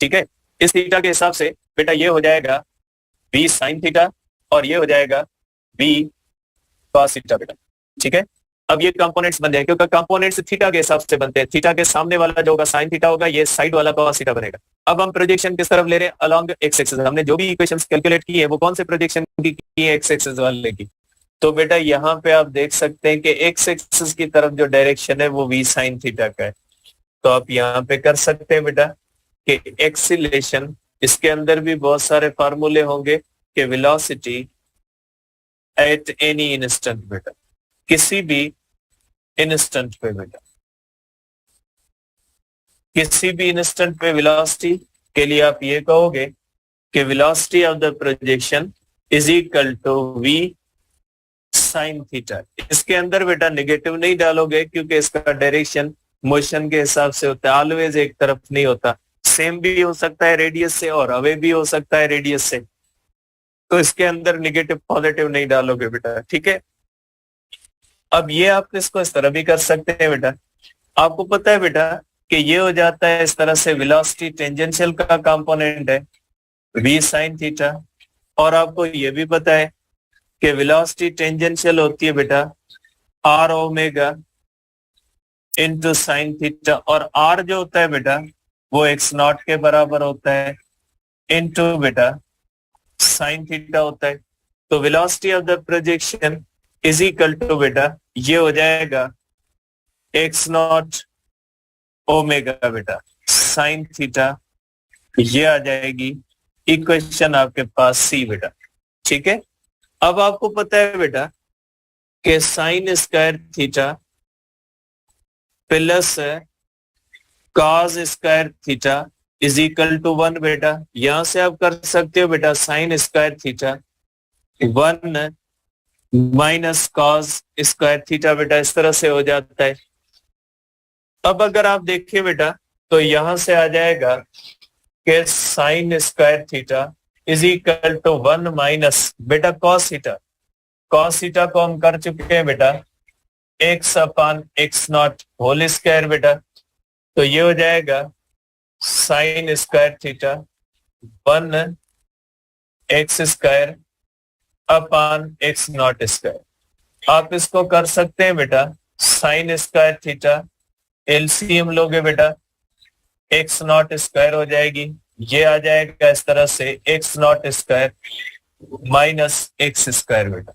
ठीक है, इस थीटा के हिसाब से बेटा ये हो जाएगा v sin थीटा और ये हो जाएगा v cos थीटा बेटा। ठीक है, अब ये कंपोनेंट्स बन जाएंगे क्योंकि कंपोनेंट्स थीटा के हिसाब से बनते हैं। थीटा के सामने वाला जो होगा साइन थीटा होगा, ये साइड वाला cos थीटा बनेगा। अब हम प्रोजेक्शन किस तरफ ले रहे हैं? Along x axis. हमने जो भी इक्वेशंस कैलकुलेट की है वो कौन से प्रोजेक्शन की है? एक्स एक्सिस वाले की। तो बेटा यहाँ पे आप देख सकते हैं कि एक्स एक्सिस की तरफ जो डायरेक्शन है वो v sin थीटा का है। तो आप यहाँ पे कर सकते हैं बेटा कि एक्सीलरेशन, इसके अंदर भी बहुत सारे फार्मूले होंगे कि वेलोसिटी एट एनी इंस्टेंट बेटा, किसी भी इंस्टेंट पे बेटा, किसी भी इंस्टेंट पे वेलोसिटी के लिए आप ये कहोगे कि velocity of the projection is equal to v sin theta. इसके अंदर बेटा नेगेटिव नहीं डालोगे क्योंकि इसका डायरेक्शन मोशन के हिसाब से होता है, ऑलवेज एक तरफ नहीं होता। सेम भी हो सकता है रेडियस से और अवे भी हो सकता है रेडियस से, तो इसके अंदर नेगेटिव पॉजिटिव नहीं डालोगे बेटा। ठीक है, अब ये आप इसको इस तरह भी कर सकते हैं बेटा। आपको पता है बेटा कि ये हो जाता है इस तरह से वेलोसिटी टेंजेंशियल का कंपोनेंट है v sin थीटा, और आपको ये भी पता है कि वेलोसिटी टेंजेंशियल होती है बेटा r omega into sine theta, और r जो होता है बेटा वो x नॉट के बराबर होता है इंटू बेटा साइन थीटा होता है। तो velocity of the projection is equal to बेटा ये हो जाएगा x नॉट ओमेगा बेटा साइन थीटा, ये आ जाएगी इक्वेशन आपके पास सी बेटा। ठीक है, अब आपको पता है बेटा कि sine square theta plus cos square theta is equal to 1 बेटा। यहां से आप कर सकते हो बेटा sine square theta 1 minus cos square theta बेटा, इस तरह से हो जाता है। अब अगर आप देखिए बेटा तो यहां से आ जाएगा कि sine square theta is equal to 1 minus बेटा कॉस थीटा। कॉस थीटा को हम कर चुके हैं बेटा X upon X naught whole square बेटा, तो ये हो जाएगा sine square theta 1 X square upon X not square. आप इसको कर सकते हैं बेटा साइन स्क्वायर थीटा एलसीएम लोगे बेटा एक्स नॉट स्क्वायर हो जाएगी, ये आ जाएगा इस तरह से x not square minus X square बेटा।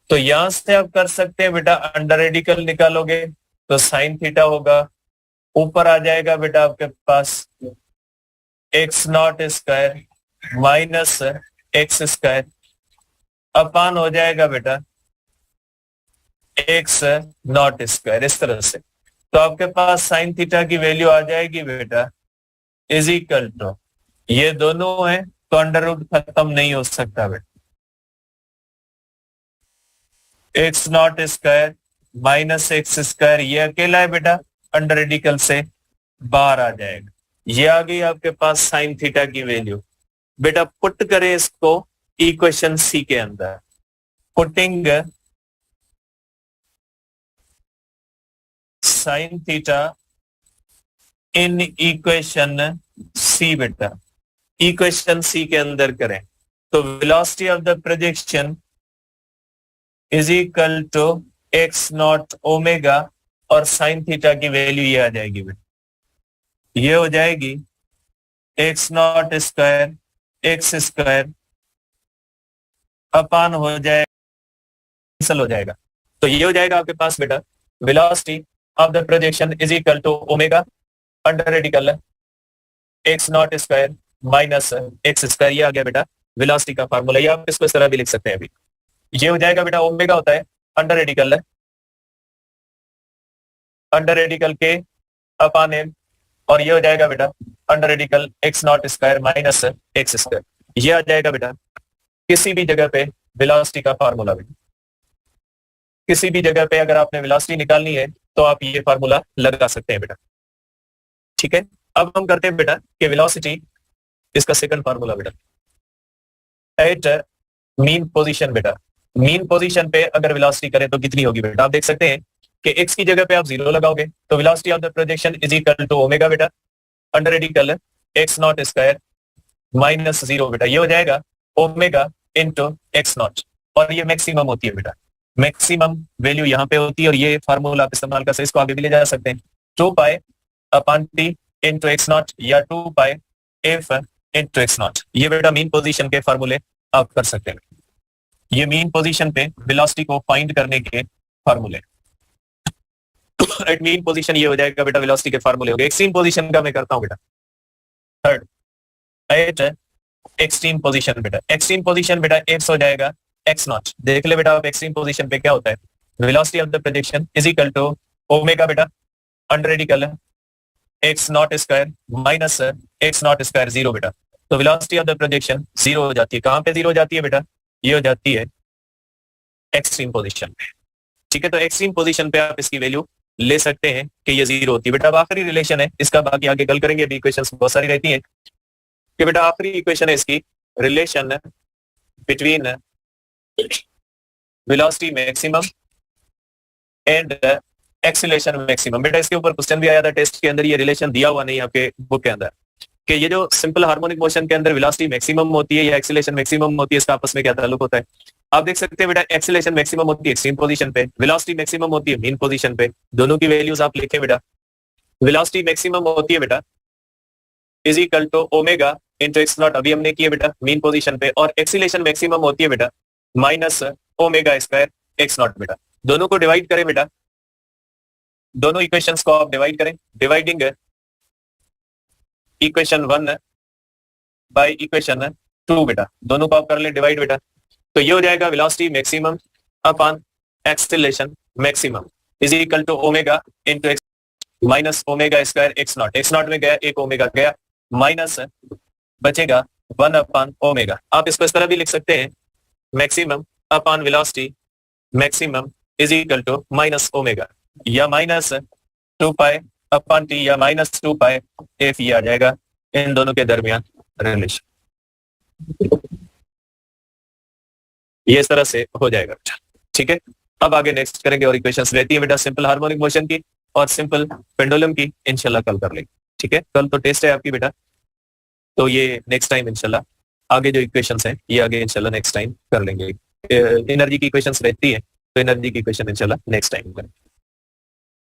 तो यहां से आप कर सकते हैं बेटा अंडर रेडिकल निकालोगे तो साइन थीटा होगा, ऊपर आ जाएगा बेटा आपके पास X not square minus X square upon हो जाएगा बेटा एक्स नॉट स्क्वायर, इस तरह से। तो आपके पास साइन थीटा की वैल्यू आ जाएगी बेटा इज इक्वल टू, ये दोनों है तो अंडर रूट खत्म नहीं हो सकता बेटा, x not square minus X square, ये अकेला है बेटा अंडर रेडिकल से बाहर आ जाएगा। ये आ गई आपके पास साइन थीटा की वैल्यू बेटा। पुट करें इसको इक्वेशन सी के अंदर, putting sine theta in equation C बेटा, इक्वेशन सी के अंदर करें तो velocity of the projection is equal to X not omega और साइन थीटा की वैल्यू ये आ जाएगी बेटा, ये हो जाएगी X not square X square upon हो जाएगा कैंसिल हो जाएगा, तो ये हो जाएगा आपके पास बेटा velocity of the projection is equal to omega under radical X not square minus X square, ये आ गया बेटा वेलोसिटी का फार्मूला। ये आप इसको इस तरह भी लिख सकते हैं अभी, ये हो जाएगा बेटा ओमेगा होता है अंडर रेडिकल के अपान एम, और ये हो जाएगा बेटा under radical X not square minus X square, ये आ जाएगा बेटा किसी भी जगह पे वेलोसिटी का फार्मूला बेटा। किसी भी जगह पे अगर आपने वेलोसिटी निकालनी है तो आप ये फार्मूला लगा सकते हैं बेटा, ठीक है। अब हम करते हैं बेटा कि वेलोसिटी, इसका सेकंड फार्मूला बेटा एट मीन पोजीशन बेटा। मीन पोजीशन पे अगर वेलोसिटी करें तो कितनी होगी बेटा, आप देख सकते हैं कि एक्स की जगह पे आप 0 लगाओगे तो velocity of the projection is equal to omega बेटा under radical X not square minus 0 बेटा, ये हो जाएगा ओमेगा इंटू एक्स नॉट, और ये मैक्सिमम होती है बेटा, मैक्सिमम वैल्यू यहाँ पे होती है, और ये फार्मूला आप इस्तेमाल कर सकते हैं, इसको आगे भी ले जा सकते हैं 2 pi upon T into X naught या 2 pi F into X not. ये बेटा मीन पोजीशन के फार्मूले आप कर सकते हैं, ये मीन पोजीशन पे वेलोसिटी को फाइंड करने के फार्मूले। एट मीन पोजीशन ये हो जाएगा बेटा वेलोसिटी के फार्मूले हो गए। एक्सट्रीम पोजीशन का मैं करता हूं बेटा थर्ड एट एक्सट्रीम पोजीशन बेटा, एक्सट्रीम पोजीशन बेटा एक्स हो जाएगा एक्स नॉट, देख ले बेटा आप एक्सट्रीम पोजीशन पे क्या होता है, velocity of the projection is equal to omega बेटा under radical X not square minus X not square 0 बेटा, तो वेलोसिटी ऑफ द प्रोजेक्शन 0 हो जाती है। कहां पे 0 हो जाती है बेटा, ये हो जाती है एक्सट्रीम पोजीशन पे, ठीक है। तो एक्सट्रीम पोजीशन पे आप इसकी वैल्यू ले सकते हैं कि ये 0 होती है बेटा। अब आखिरी रिलेशन है इसका, बाकी आगे कल करेंगे, अभी इक्वेशंस बहुत सारी रहती हैं कि बेटा आखिरी इक्वेशन है इसकी relation between velocity maximum and acceleration maximum. बेटा इसके ऊपर क्वेश्चन भी आया था टेस्ट के अंदर, ये रिलेशन दिया हुआ नहीं आपके बुक के अंदर कि ये जो सिंपल हार्मोनिक मोशन के अंदर वेलोसिटी मैक्सिमम होती है या एक्सीलरेशन मैक्सिमम होती है, इसका आपस में क्या ताल्लुक होता है। आप देख सकते हैं बेटा एक्सीलरेशन मैक्सिमम होती है एक्सट्रीम पोजीशन पे, वेलोसिटी मैक्सिमम होती है मीन पोजीशन पे। दोनों की वैल्यूज आप लिखें बेटा, वेलोसिटी मैक्सिमम होती है बेटा is equal to omega into X naught, अभी हमने किया बेटा मीन पोजीशन पे, और एक्सीलरेशन मैक्सिमम होती है बेटा minus omega square X not बेटा। दोनों को डिवाइड करें बेटा, दोनों इक्वेशंस को आप डिवाइड करें, डिवाइडिंग इक्वेशन 1 बाय इक्वेशन 2 बेटा, दोनों को आप कर ले डिवाइड बेटा, तो ये हो जाएगा velocity maximum upon acceleration maximum is equal to omega into X. Minus omega square X naught में गया एक ओमेगा गया, माइनस बचेगा 1/ओमेगा। आप इसको इस तरह भी लिख सकते हैं, maximum upon velocity maximum is equal to minus omega, या माइनस 2π/t या माइनस 2π/f ये आ जाएगा इन दोनों के दरमियान रिलेशन। ये इस तरह से हो जाएगा बेटा, ठीक है। अब आगे नेक्स्ट करेंगे और इक्वेशंस रहती है बेटा सिंपल हार्मोनिक मोशन की और सिंपल पेंडुलम की, इंशाल्लाह कल कर लेंगे, ठीक है। कल तो टेस्ट है आपकी बेटा, तो ये नेक्स्ट टाइम इंशाल्लाह आगे जो इक्वेशंस हैं ये आगे इंशाल्लाह नेक्स्ट टाइम कर लेंगे। एनर्जी की इक्वेशंस रहती है तो एनर्जी की इक्वेशन इंशाल्लाह नेक्स्ट टाइम करेंगे।